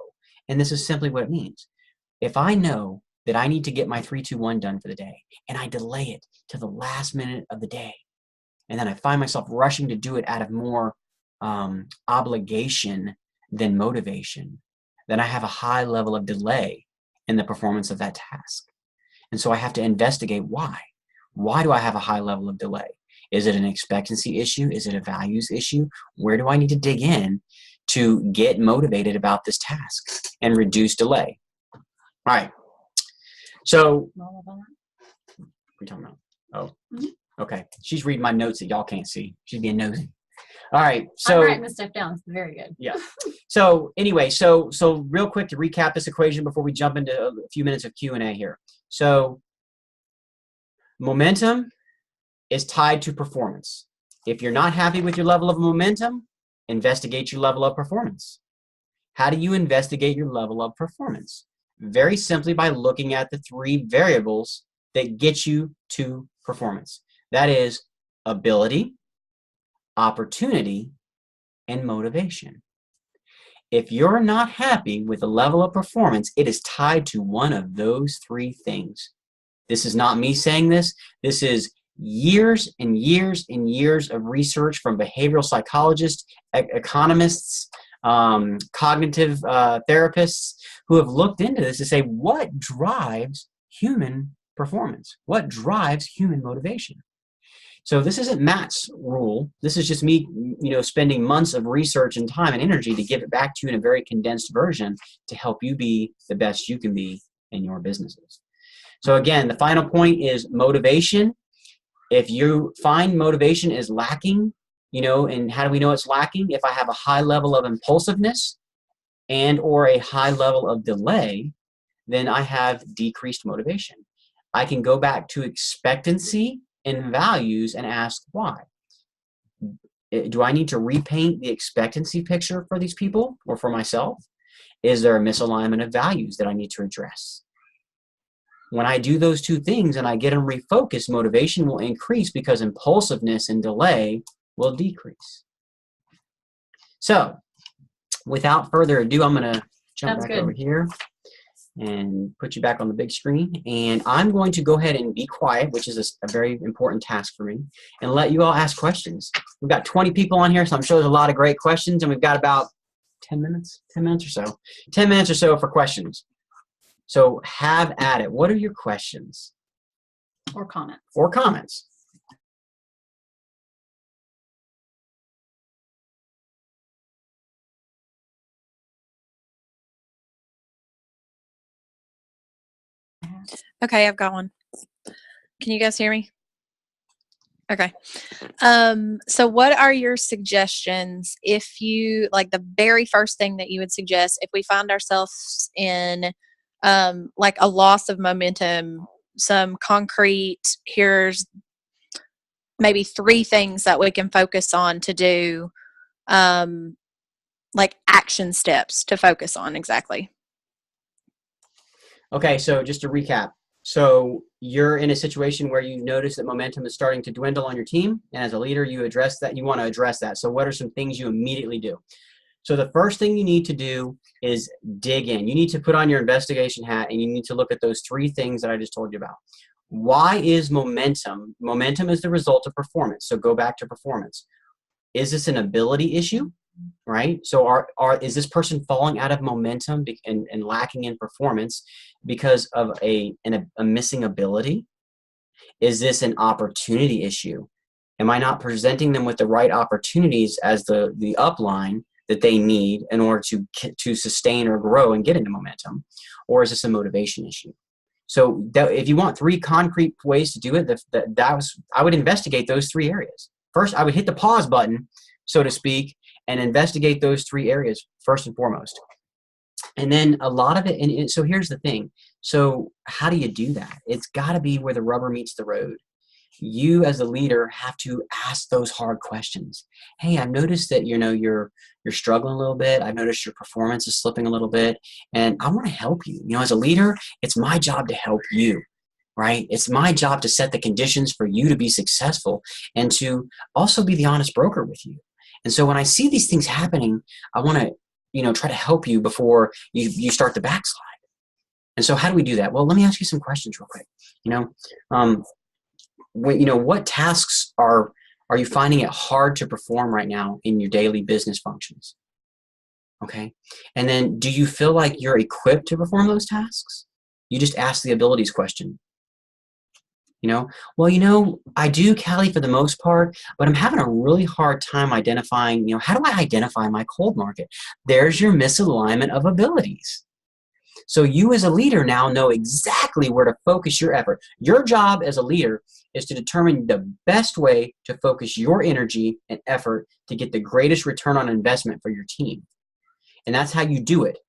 [SPEAKER 2] And this is simply what it means. If I know that I need to get my 3-2-1 done for the day, and I delay it to the last minute of the day, and then I find myself rushing to do it out of more obligation than motivation, then I have a high level of delay in the performance of that task. And so I have to investigate why. Why do I have a high level of delay? Is it an expectancy issue? Is it a values issue? Where do I need to dig in to get motivated about this task and reduce delay? All right. So, what are you talking about? Oh, okay. She's reading my notes that y'all can't see. She's being nosy. All right. So
[SPEAKER 1] I'm writing this stuff down. It's very good.
[SPEAKER 2] Yeah. So anyway, so real quick to recap this equation before we jump into a few minutes of Q&A here. So momentum is tied to performance. If you're not happy with your level of momentum, investigate your level of performance. How do you investigate your level of performance? Very simply by looking at the 3 variables that get you to performance. That is ability, opportunity, and motivation. If you're not happy with the level of performance, it is tied to one of those 3 things. This is not me saying this. This is years and years and years of research from behavioral psychologists, economists, cognitive therapists who have looked into this to say, what drives human performance? What drives human motivation? So this isn't Matt's rule. This is just me, spending months of research and time and energy to give it back to you in a very condensed version to help you be the best you can be in your businesses. So again, the final point is motivation. If you find motivation is lacking, and how do we know it's lacking? If I have a high level of impulsiveness and or a high level of delay, then I have decreased motivation. I can go back to expectancy and values and ask why. Do I need to repaint the expectancy picture for these people or for myself? Is there a misalignment of values that I need to address? When I do those 2 things and I get them refocused, motivation will increase because impulsiveness and delay will decrease. So, without further ado, I'm going to jump back over here and put you back on the big screen. And I'm going to go ahead and be quiet, which is a very important task for me, and let you all ask questions. We've got 20 people on here, so I'm sure there's a lot of great questions, and we've got about 10 minutes or so for questions. So have at it. What are your questions?
[SPEAKER 1] Or comments.
[SPEAKER 3] Okay, I've got one. Can you guys hear me? Okay. So what are your suggestions if you, like the very first thing that you would suggest if we find ourselves in like a loss of momentum, some concrete, here's maybe 3 things that we can focus on to do, like action steps to focus on exactly.
[SPEAKER 2] Okay, so just to recap. So you're in a situation where you notice that momentum is starting to dwindle on your team, and as a leader, you want to address that. So what are some things you immediately do? So the first thing you need to do is dig in. You need to put on your investigation hat, and you need to look at those 3 things that I just told you about. Why is momentum? Momentum is the result of performance. So go back to performance. Is this an ability issue? Right? So is this person falling out of momentum and lacking in performance because of a missing ability? Is this an opportunity issue? Am I not presenting them with the right opportunities as the upline that they need in order to sustain or grow and get into momentum? Or is this a motivation issue? So if you want 3 concrete ways to do it, I would investigate those 3 areas. First, I would hit the pause button, so to speak, and investigate those 3 areas first and foremost. And then a lot of it, and so here's the thing. So how do you do that? It's got to be where the rubber meets the road. You as a leader have to ask those hard questions. Hey, I've noticed that you're struggling a little bit. I've noticed your performance is slipping a little bit, and I want to help you. As a leader, it's my job to help you. Right? It's my job to set the conditions for you to be successful and to also be the honest broker with you. And so when I see these things happening, I want to, try to help you before you start the backslide. And so how do we do that? Well, let me ask you some questions real quick. What tasks are you finding it hard to perform right now in your daily business functions? Okay. And then do you feel like you're equipped to perform those tasks? You just ask the abilities question. I do, Callie, for the most part, but I'm having a really hard time identifying, how do I identify my cold market? There's your misalignment of abilities. So you as a leader now know exactly where to focus your effort. Your job as a leader is to determine the best way to focus your energy and effort to get the greatest return on investment for your team. And that's how you do it,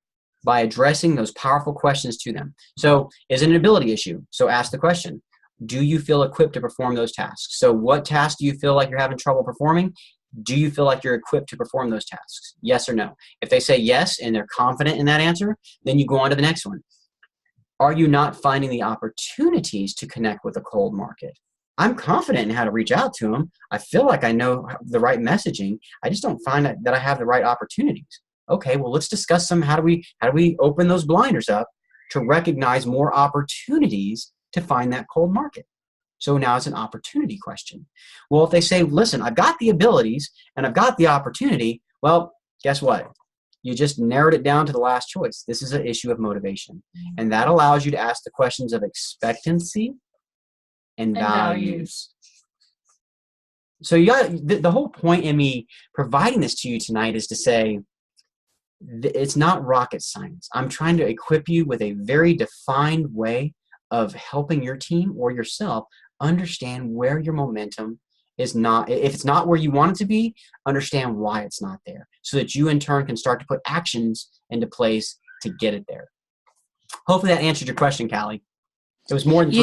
[SPEAKER 2] by addressing those powerful questions to them. So is it an ability issue? So ask the question. Do you feel equipped to perform those tasks? So what tasks do you feel like you're having trouble performing? Do you feel like you're equipped to perform those tasks? Yes or no? If they say yes and they're confident in that answer, then you go on to the next one. Are you not finding the opportunities to connect with a cold market? I'm confident in how to reach out to them. I feel like I know the right messaging. I just don't find that I have the right opportunities. Okay, well, let's discuss how do we open those blinders up to recognize more opportunities to find that cold market. So now it's an opportunity question. Well, if they say, listen, I've got the abilities and I've got the opportunity, well, guess what? You just narrowed it down to the last choice. This is an issue of motivation. And that allows you to ask the questions of expectancy and values. So you got the whole point in me providing this to you tonight is to say, it's not rocket science. I'm trying to equip you with a very defined way of helping your team or yourself understand where your momentum is not. If it's not where you want it to be, understand why it's not there, so that you in turn can start to put actions into place to get it there. Hopefully that answered your question, Callie. It was more than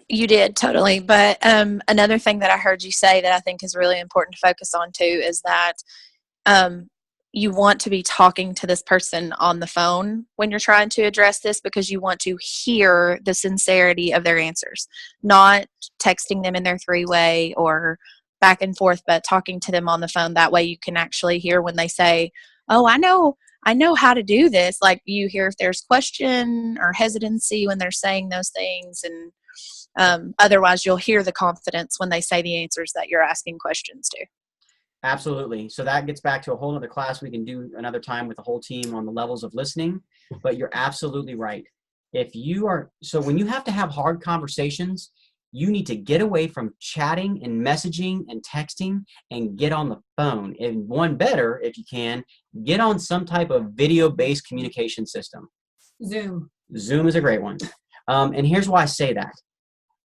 [SPEAKER 3] You did totally. But another thing that I heard you say that I think is really important to focus on too is that you want to be talking to this person on the phone when you're trying to address this, because you want to hear the sincerity of their answers, not texting them in their 3-way or back and forth, but talking to them on the phone. That way you can actually hear when they say, oh, I know how to do this. Like, you hear if there's question or hesitancy when they're saying those things. And otherwise you'll hear the confidence when they say the answers that you're asking questions to.
[SPEAKER 2] Absolutely. So that gets back to a whole other class we can do another time with the whole team on the levels of listening. But you're absolutely right. So when you have to have hard conversations, you need to get away from chatting and messaging and texting and get on the phone. And one better, if you can, get on some type of video-based communication system.
[SPEAKER 1] Zoom
[SPEAKER 2] is a great one. And here's why I say that.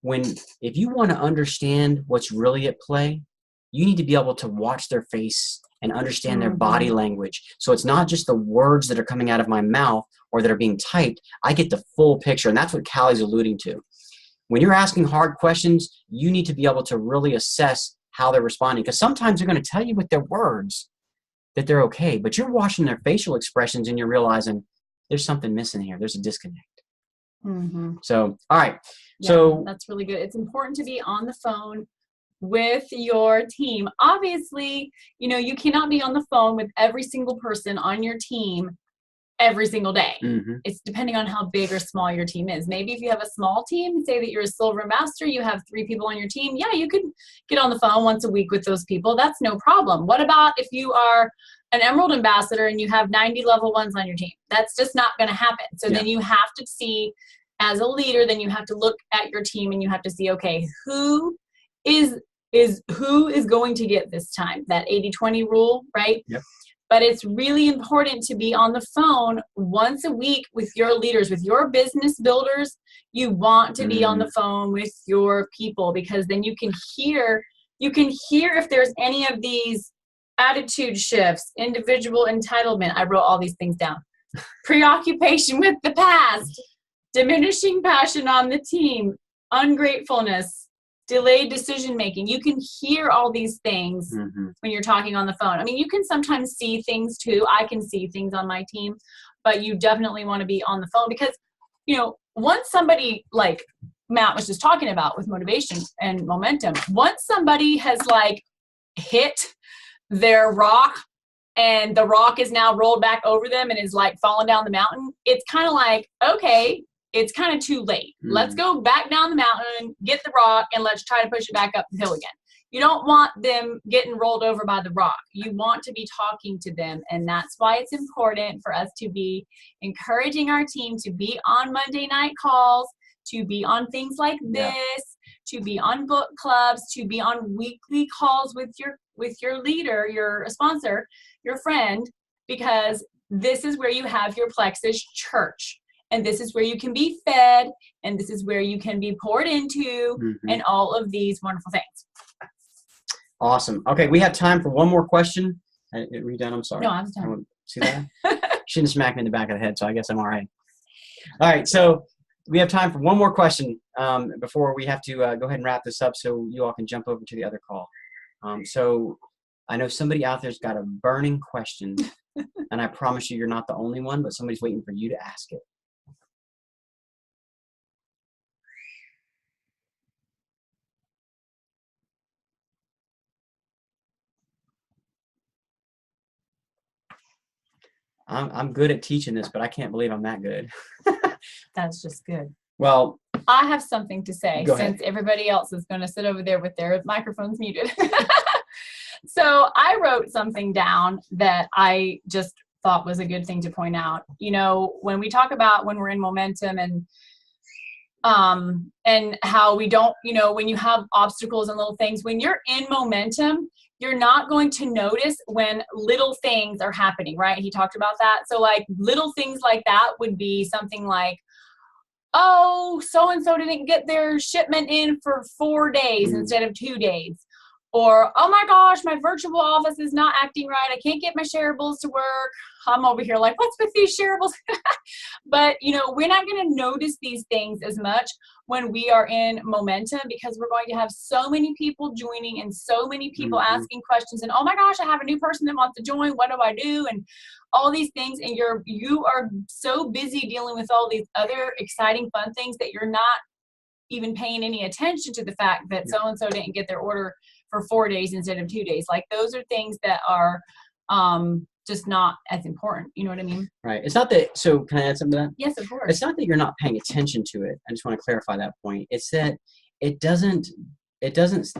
[SPEAKER 2] If you want to understand what's really at play, you need to be able to watch their face and understand their body language. So it's not just the words that are coming out of my mouth or that are being typed. I get the full picture, and that's what Callie's alluding to. When you're asking hard questions, you need to be able to really assess how they're responding, because sometimes they're going to tell you with their words that they're okay, but you're watching their facial expressions and you're realizing there's something missing here. There's a disconnect. So, all right.
[SPEAKER 1] Yeah,
[SPEAKER 2] so
[SPEAKER 1] that's really good. It's important to be on the phone with your team. Obviously, you know, you cannot be on the phone with every single person on your team every single day. It's depending on how big or small your team is. Maybe if you have a small team, say that you're a silver master, you have 3 people on your team. Yeah, you could get on the phone once a week with those people. That's no problem. What about if you are an Emerald ambassador and you have 90 level 1s on your team? That's just not going to happen. So then you have to see, as a leader, then you have to look at your team and you have to see, okay, who is going to get this time? That 80-20 rule, right?
[SPEAKER 2] Yep.
[SPEAKER 1] But it's really important to be on the phone once a week with your leaders, with your business builders. You want to be on the phone with your people, because then you can hear if there's any of these attitude shifts, individual entitlement. I wrote all these things down. Preoccupation with the past, diminishing passion on the team, ungratefulness, delayed decision making. You can hear all these things when you're talking on the phone. I mean, you can sometimes see things too. I can see things on my team, but you definitely want to be on the phone, because, you know, once somebody, like Matt was just talking about with motivation and momentum, once somebody has like hit their rock and the rock is now rolled back over them and is like falling down the mountain, it's kind of like, okay, it's kind of too late. Let's go back down the mountain, get the rock, and let's try to push it back up the hill again. You don't want them getting rolled over by the rock. You want to be talking to them, and that's why it's important for us to be encouraging our team to be on Monday night calls, to be on things like this, to be on book clubs, to be on weekly calls with your leader, your sponsor, your friend, because this is where you have your Plexus church. And this is where you can be fed, and this is where you can be poured into, and all of these wonderful things.
[SPEAKER 2] Awesome. Okay, we have time for one more question. Are you done? I'm sorry.
[SPEAKER 1] No, I'm done.
[SPEAKER 2] See that? Shouldn't smack me in the back of the head, so I guess I'm all right. All right, so we have time for one more question before we have to go ahead and wrap this up, so you all can jump over to the other call. So I know somebody out there's got a burning question, and I promise you're not the only one, but somebody's waiting for you to ask it. I'm good at teaching this, but I can't believe I'm that good.
[SPEAKER 1] That's just good.
[SPEAKER 2] Well,
[SPEAKER 1] I have something to say,
[SPEAKER 2] go ahead.
[SPEAKER 1] since everybody else is going to sit over there with their microphones muted. So I wrote something down that I just thought was a good thing to point out. You know, when we talk about when we're in momentum and how we don't, you know, when you have obstacles and little things, when you're in momentum, you're not going to notice when little things are happening, right? He talked about that. So like little things like that would be something like, oh, so-and-so didn't get their shipment in for 4 days instead of 2 days. Or, oh my gosh, my virtual office is not acting right. I can't get my shareables to work. I'm over here like, what's with these shareables? But, you know, we're not going to notice these things as much when we are in momentum, because we're going to have so many people joining and so many people asking questions. And, oh my gosh, I have a new person that wants to join. What do I do? And all these things. And you are so busy dealing with all these other exciting, fun things that you're not even paying any attention to the fact that so-and-so didn't get their order for 4 days instead of 2 days. Like those are things that are just not as important. You know what I mean?
[SPEAKER 2] Right. It's not that, so can I add something to that?
[SPEAKER 1] Yes, of course.
[SPEAKER 2] It's not that you're not paying attention to it. I just want to clarify that point. It's that it doesn't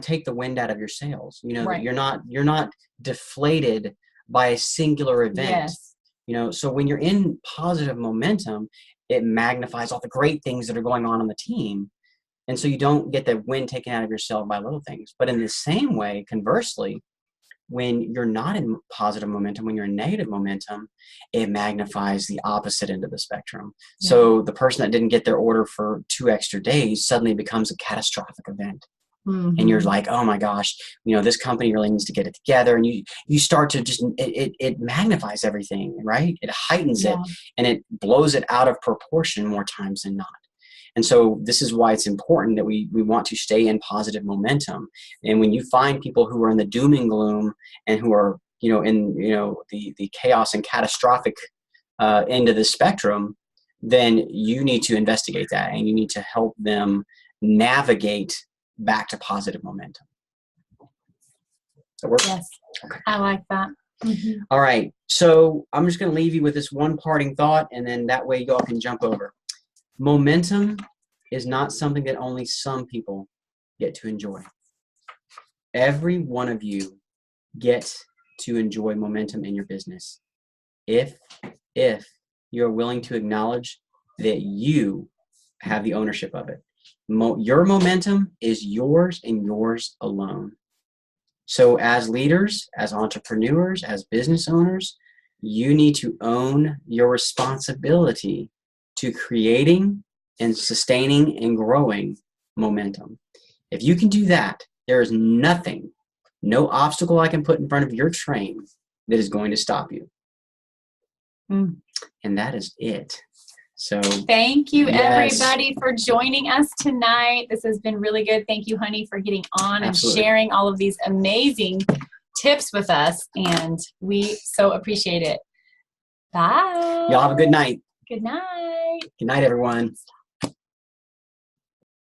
[SPEAKER 2] take the wind out of your sails. You know,
[SPEAKER 1] right.
[SPEAKER 2] you're not deflated by a singular event.
[SPEAKER 1] Yes.
[SPEAKER 2] You know, so when you're in positive momentum, it magnifies all the great things that are going on the team. And so you don't get the wind taken out of your sail by little things. But in the same way, conversely, when you're not in positive momentum, when you're in negative momentum, it magnifies the opposite end of the spectrum. Yeah. So the person that didn't get their order for 2 extra days suddenly becomes a catastrophic event. And you're like, oh my gosh, this company really needs to get it together. And you start to just, it magnifies everything, right? It heightens it, and it blows it out of proportion more times than not. And so this is why it's important that we want to stay in positive momentum. And when you find people who are in the doom and gloom and who are, in, the chaos and catastrophic end of the spectrum, then you need to investigate that, and you need to help them navigate back to positive momentum. That work?
[SPEAKER 1] Yes, I like that.
[SPEAKER 2] All right. So I'm just going to leave you with this one parting thought, and then that way y'all can jump over. Momentum is not something that only some people get to enjoy. Every one of you get to enjoy momentum in your business if you're willing to acknowledge that you have the ownership of it. Your momentum is yours and yours alone. So as leaders, as entrepreneurs, as business owners, you need to own your responsibility to creating and sustaining and growing momentum. If you can do that, there is nothing, no obstacle I can put in front of your train that is going to stop you. And that is it. So
[SPEAKER 1] thank you, everybody, for joining us tonight. This has been really good. Thank you, honey, for getting on and sharing all of these amazing tips with us. And we so appreciate it. Bye.
[SPEAKER 2] Y'all have a good night.
[SPEAKER 1] Good night.
[SPEAKER 2] Good night, everyone.